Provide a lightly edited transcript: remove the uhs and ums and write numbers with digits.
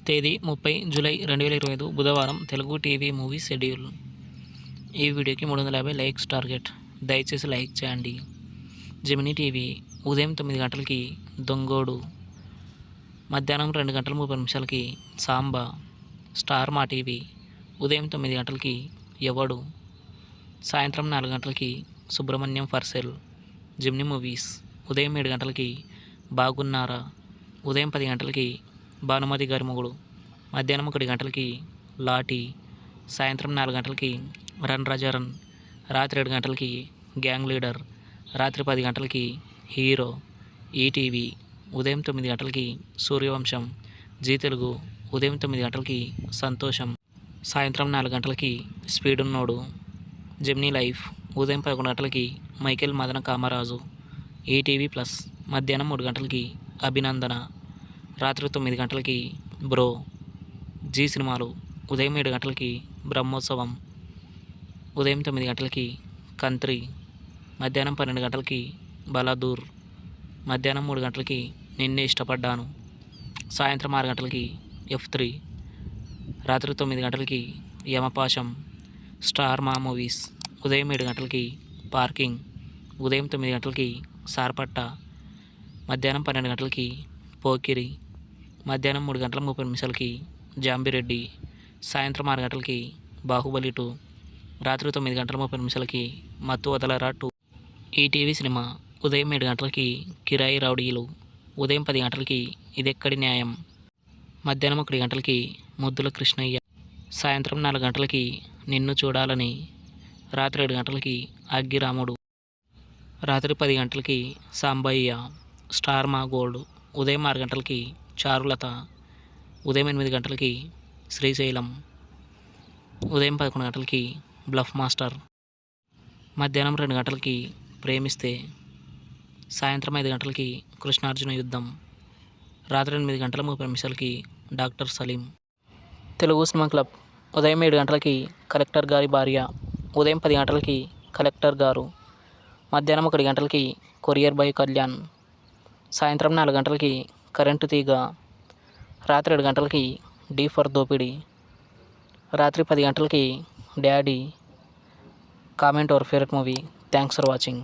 తేదీ 30 జూలై 2025 బుధవారం Telugu TV movie schedule. ఈ వీడియోకి 350 లైక్స్ టార్గెట్. దయచేసి లైక్ చేయండి. జెమినీ టీవీ ఉదయం 9 గంటలకి దొంగోడు, మధ్యాహ్నం 2 గంటల 30 నిమిషాలకి సాంబా. స్టార్ మా టీవీ ఉదయం 9 గంటలకి ఎవడు, సాయంత్రం 4 గంటలకి Subrahmanyam for sale. Gemini movies ఉదయం 7 గంటలకి బాగున్నారా, ఉదయం 10 గంటలకి భానుమతి గారి మొగుడు, మధ్యాహ్నం 1 గంటలకి లాఠీ, సాయంత్రం 4 గంటలకి రన్ రాజా రన్, రాత్రి 7 గంటలకి గ్యాంగ్ లీడర్, రాత్రి 10 గంటలకి హీరో. ఈటీవీ ఉదయం 9 గంటలకి సూర్యవంశం. జీ తెలుగు ఉదయం 9 గంటలకి సంతోషం, సాయంత్రం 4 గంటలకి స్పీడ్ ఉన్నోడు. జెమినీ లైఫ్ ఉదయం 11 గంటలకి మైకేల్ మదన కామరాజు. ఈటీవీ ప్లస్ మధ్యాహ్నం 3 గంటలకి అభినందన, రాత్రి 9 గంటలకి బ్రో. జీ సినిమాలు ఉదయం 7 గంటలకి బ్రహ్మోత్సవం, ఉదయం 9 గంటలకి కంత్రి, మధ్యాహ్నం 12 గంటలకి బలాదూర్, మధ్యాహ్నం 3 గంటలకి నిన్నే ఇష్టపడ్డాను, సాయంత్రం 6 గంటలకి F3, రాత్రి 9 గంటలకి యమపాశం. స్టార్ మా మూవీస్ ఉదయం 7 గంటలకి పార్కింగ్, ఉదయం 9 గంటలకి సార్పట్ట, మధ్యాహ్నం 12 గంటలకి పోకిరి, మధ్యాహ్నం 3 గంటల 30 నిమిషాలకి జాంబిరెడ్డి, సాయంత్రం 6 గంటలకి బాహుబలి 2, రాత్రి 9 గంటల 30 నిమిషాలకి మత్తు వదలరా 2. ఈటీవీ సినిమా ఉదయం 7 గంటలకి కిరాయి రౌడీలు, ఉదయం 10 గంటలకి ఇదెక్కడి న్యాయం, మధ్యాహ్నం 1 గంటలకి ముద్దుల కృష్ణయ్య, సాయంత్రం 4 గంటలకి నిన్ను చూడాలని, రాత్రి 7 గంటలకి అగ్గిరాముడు, రాత్రి 10 గంటలకి సాంబయ్య. స్టార్ మా గోల్డ్ ఉదయం 6 గంటలకి చారులత, ఉదయం 8 గంటలకి శ్రీశైలం, ఉదయం 11 గంటలకి బ్లఫ్ మాస్టర్, మధ్యాహ్నం 2 గంటలకి ప్రేమిస్తే, సాయంత్రం 5 గంటలకి కృష్ణార్జున యుద్ధం, రాత్రి 8 గంటల 30 నిమిషాలకి doctor Salim. Telugu cinema club ఉదయం 7 గంటలకి కలెక్టర్ గారి భార్య, ఉదయం 10 గంటలకి కలెక్టర్ గారు, మధ్యాహ్నం 1 గంటలకి కొరియర్ బాయ్ కళ్యాణ్, సాయంత్రం 4 గంటలకి కరెంటు తీగ, రాత్రి 7 గంటలకి డీ ఫర్ దోపిడీ, రాత్రి 10 గంటలకి daddy. Comment your favourite movie. Thanks for watching.